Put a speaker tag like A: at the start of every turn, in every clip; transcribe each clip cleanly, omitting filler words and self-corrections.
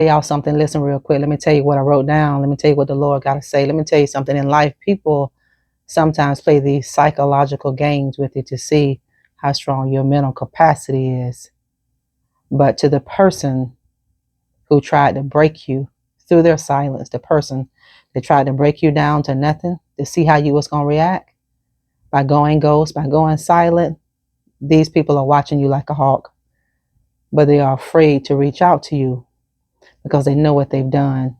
A: Y'all something, listen real quick. Let me tell you what I wrote down. Let me tell you what the Lord got to say. Let me tell you something. In life, people sometimes play these psychological games with you to see how strong your mental capacity is. But to the person who tried to break you through their silence, the person that tried to break you down to nothing to see how you was going to react by going ghost, by going silent, these people are watching you like a hawk, but they are afraid to reach out to you because they know what they've done.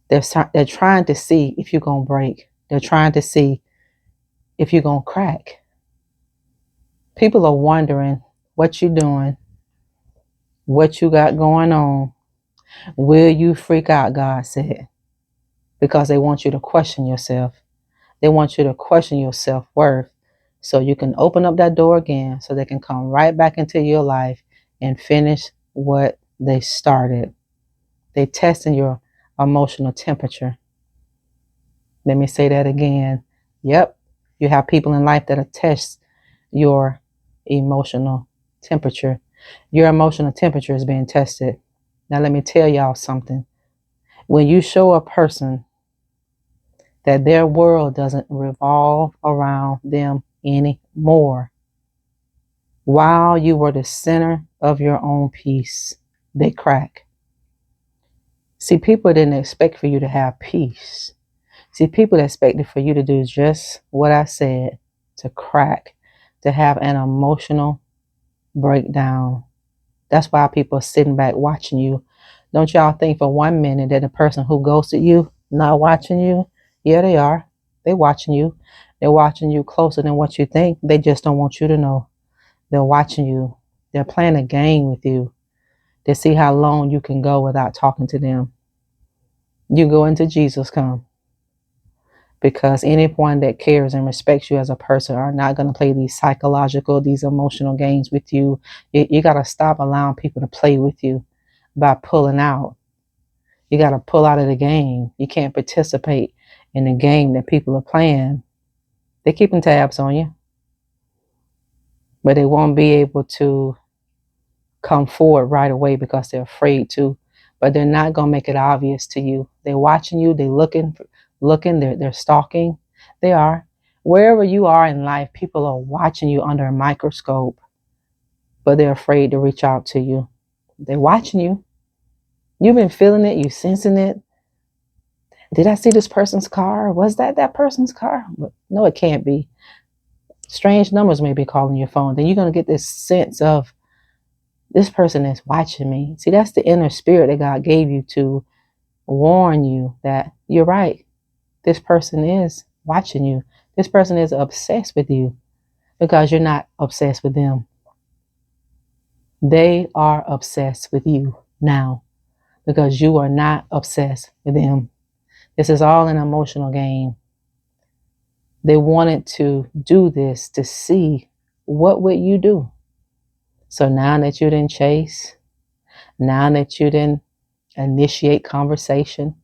A: They're trying to see if you're going to break. They're trying to see if you're going to crack. People are wondering what you're doing, what you got going on. Will you freak out, God said, because they want you to question yourself. They want you to question your self-worth so you can open up that door again so they can come right back into your life and finish what they started. They testing your emotional temperature. Let me say that again. Yep, you have people in life that test your emotional temperature. Your emotional temperature is being tested. Now let me tell y'all something. When you show a person that their world doesn't revolve around them anymore, while you were the center of your own peace, they crack. See, people didn't expect for you to have peace. See, people expected for you to do just what I said, to crack, to have an emotional breakdown. That's why people are sitting back watching you. Don't y'all think for 1 minute that the person who ghosted you not watching you? Yeah, they are. They're watching you. They're watching you closer than what you think. They just don't want you to know. They're watching you. They're playing a game with you to see how long you can go without talking to them. You go into Jesus come. Because anyone that cares and respects you as a person are not going to play these psychological, these emotional games with you. You got to stop allowing people to play with you by pulling out. You got to pull out of the game. You can't participate in the game that people are playing. They're keeping tabs on you, but they won't be able to come forward right away because they're afraid to. But they're not going to make it obvious to you. They're watching you. They're looking. They're stalking. They are. Wherever you are in life, people are watching you under a microscope, but they're afraid to reach out to you. They're watching you. You've been feeling it. You sensing it. Did I see this person's car? Was that person's car? No, it can't be. Strange numbers may be calling your phone. Then you're going to get this sense of this person is watching me. See, that's the inner spirit that God gave you to warn you that you're right. This person is watching you. This person is obsessed with you because you're not obsessed with them. They are obsessed with you now because you are not obsessed with them. This is all an emotional game. They wanted to do this to see what would you do. So now that you didn't chase, now that you didn't initiate conversation,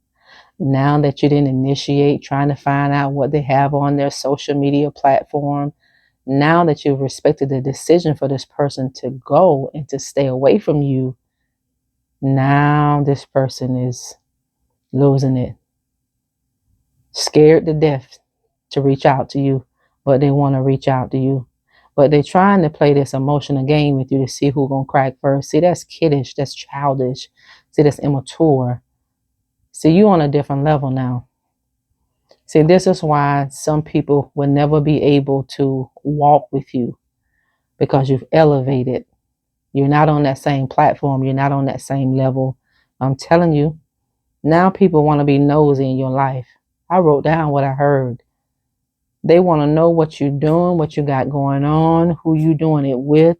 A: now that you didn't initiate trying to find out what they have on their social media platform, now that you've respected the decision for this person to go and to stay away from you, now this person is losing it. Scared to death to reach out to you, but they want to reach out to you. But they're trying to play this emotional game with you to see who's going to crack first. See, that's kiddish. That's childish. See, that's immature. See, you on a different level now. See, this is why some people will never be able to walk with you because you've elevated. You're not on that same platform. You're not on that same level. I'm telling you, now people want to be nosy in your life. I wrote down what I heard. They want to know what you're doing, what you got going on, who you doing it with.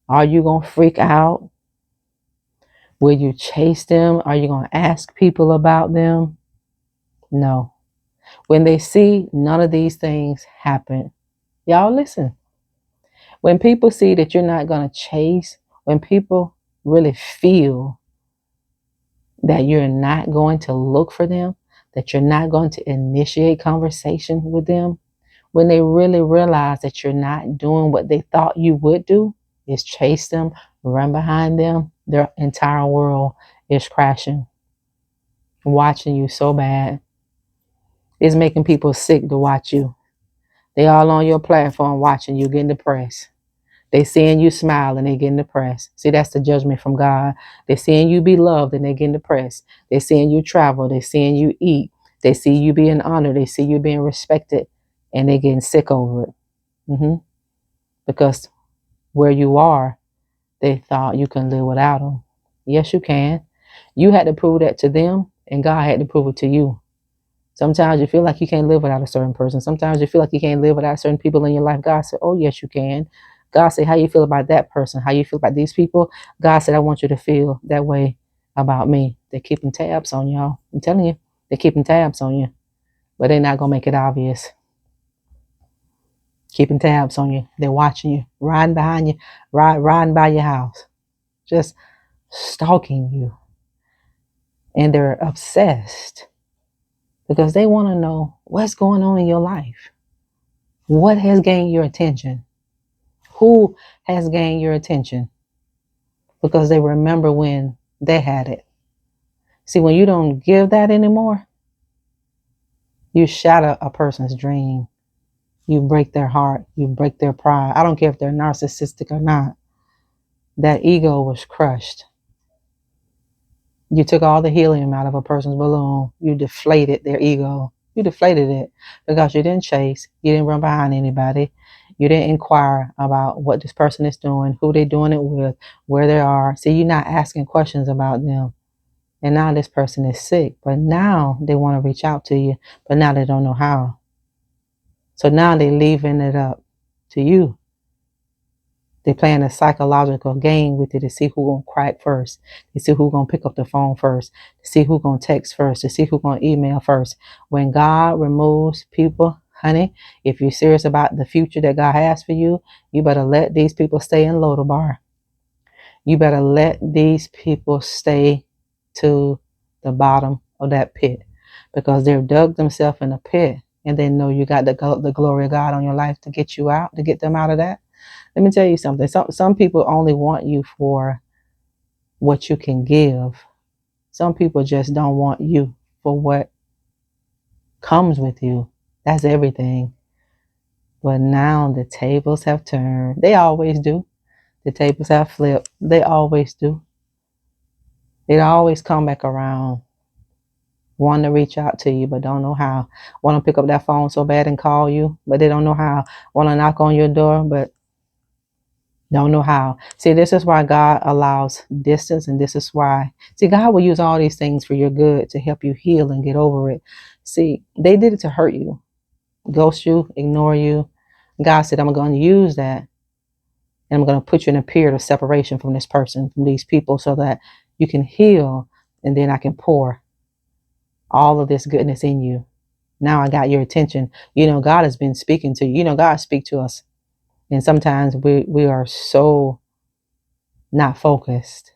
A: Are you going to freak out? Will you chase them? Are you going to ask people about them? No. When they see none of these things happen, y'all listen. When people see that you're not going to chase, when people really feel that you're not going to look for them, that you're not going to initiate conversation with them, when they really realize that you're not doing what they thought you would do, is chase them, run behind them, their entire world is crashing, watching you so bad. It's making people sick to watch you. They all on your platform watching you getting depressed. They seeing you smile and they getting depressed. See, that's the judgment from God. They seeing you be loved and they getting depressed. They seeing you travel. They seeing you eat. They see you being honored. They see you being respected, and they getting sick over it. Because where you are, they thought you can live without them. Yes, you can. You had to prove that to them, and God had to prove it to you. Sometimes you feel like you can't live without a certain person. Sometimes you feel like you can't live without certain people in your life. God said, oh, yes, you can. God said, how you feel about that person? How you feel about these people? God said, I want you to feel that way about me. They're keeping tabs on y'all. I'm telling you, they're keeping tabs on you, but they're not going to make it obvious. Keeping tabs on you. They're watching you, riding behind you, riding by your house, just stalking you. And they're obsessed because they want to know what's going on in your life. What has gained your attention? Who has gained your attention? Because they remember when they had it. See, when you don't give that anymore, you shatter a person's dream. You break their heart. You break their pride. I don't care if they're narcissistic or not. That ego was crushed. You took all the helium out of a person's balloon. You deflated their ego. You deflated it because you didn't chase. You didn't run behind anybody. You didn't inquire about what this person is doing, who they're doing it with, where they are. See, you're not asking questions about them. And now this person is sick, but now they want to reach out to you, but now they don't know how. So now they're leaving it up to you. They're playing a psychological game with you to see who's going to crack first, to see who's going to pick up the phone first, to see who's going to text first, to see who's going to email first. When God removes people, honey, if you're serious about the future that God has for you, you better let these people stay in Lodabar. You better let these people stay to the bottom of that pit because they've dug themselves in a pit and they know you got the glory of God on your life to get you out, to get them out of that. Let me tell you something. Some people only want you for what you can give. Some people just don't want you for what comes with you. That's everything. But now the tables have turned. They always do. The tables have flipped. They always do. It always come back around. Want to reach out to you, but don't know how. Want to pick up that phone so bad and call you, but they don't know how. Want to knock on your door, but don't know how. See, this is why God allows distance, and this is why. See, God will use all these things for your good to help you heal and get over it. See, they did it to hurt you, ghost you, ignore you. God said, I'm going to use that, and I'm going to put you in a period of separation from this person, from these people, so that you can heal, and then I can pour all of this goodness in you. Now I got your attention. You know, God has been speaking to you. You know, God speaks to us. And sometimes we are so not focused.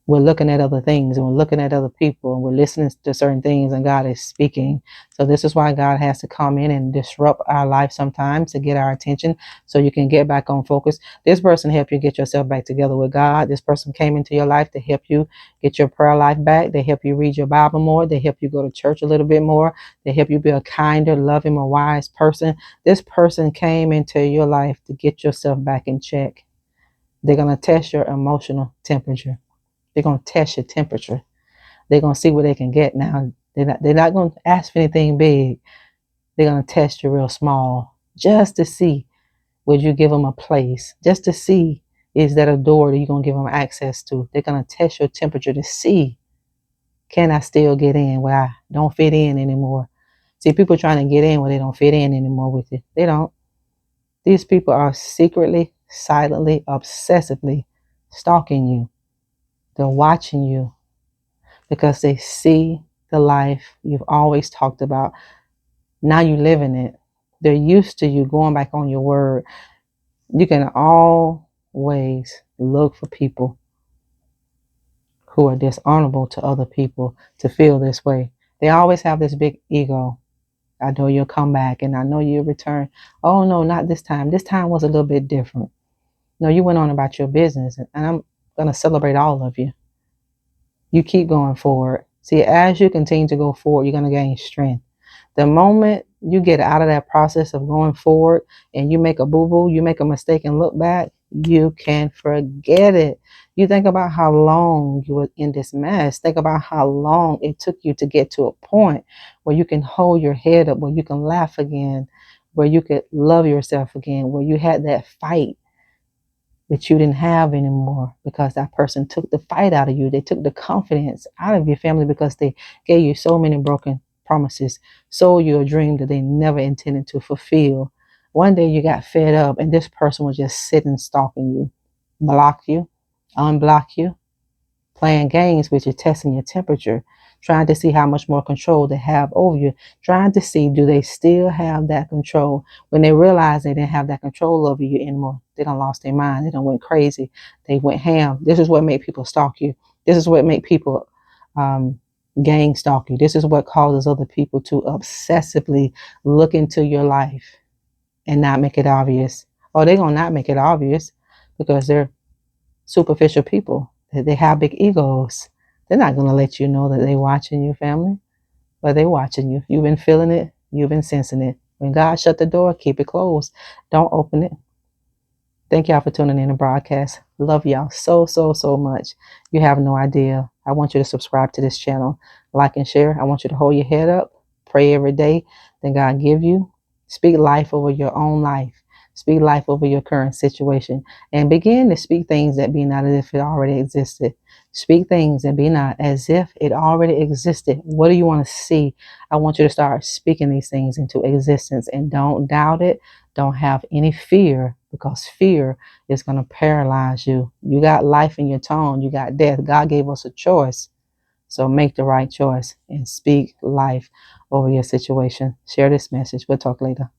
A: We're looking at other things and we're looking at other people and we're listening to certain things and God is speaking. So this is why God has to come in and disrupt our life sometimes to get our attention so you can get back on focus. This person helped you get yourself back together with God. This person came into your life to help you get your prayer life back. They help you read your Bible more. They help you go to church a little bit more. They help you be a kinder, loving, more wise person. This person came into your life to get yourself back in check. They're going to test your emotional temperature. They're going to test your temperature. They're going to see what they can get now. They're not going to ask for anything big. They're going to test you real small just to see, would you give them a place? Just to see, is that a door that you're going to give them access to? They're going to test your temperature to see, can I still get in where I don't fit in anymore? See, people trying to get in where they don't fit in anymore with you. They don't. These people are secretly, silently, obsessively stalking you. They're watching you because they see the life you've always talked about. Now you live in it. They're used to you going back on your word. You can always look for people who are dishonorable to other people to feel this way. They always have this big ego. I know you'll come back and I know you'll return. Oh no, not this time. This time was a little bit different. No, you went on about your business and I'm going to celebrate all of you. You keep going forward. See, as you continue to go forward, you're going to gain strength. The moment you get out of that process of going forward and you make a boo-boo, you make a mistake and look back, you can forget it. You think about how long you were in this mess. Think about how long it took you to get to a point where you can hold your head up, where you can laugh again, where you could love yourself again, where you had that fight that you didn't have anymore because that person took the fight out of you. They took the confidence out of your family because they gave you so many broken promises, sold you a dream that they never intended to fulfill. One day you got fed up and this person was just sitting stalking you, block you, unblock you, playing games with you, testing your temperature, trying to see how much more control they have over you, trying to see do they still have that control. When they realize they didn't have that control over you anymore, they done lost their mind, they done went crazy, they went ham. This is what made people stalk you. This is what made people gang stalk you. This is what causes other people to obsessively look into your life and not make it obvious. Oh, they're gonna not make it obvious because they're superficial people. They have big egos. They're not going to let you know that they're watching you, family, but they're watching you. You've been feeling it. You've been sensing it. When God shut the door, keep it closed. Don't open it. Thank y'all for tuning in to broadcast. Love y'all so, so, so much. You have no idea. I want you to subscribe to this channel, like and share. I want you to hold your head up, pray every day that God give you. Speak life over your own life. Speak life over your current situation and begin to speak things that be not as if it already existed. Speak things that be not as if it already existed. What do you want to see? I want you to start speaking these things into existence and don't doubt it. Don't have any fear because fear is going to paralyze you. You got life in your tongue. You got death. God gave us a choice. So make the right choice and speak life over your situation. Share this message. We'll talk later.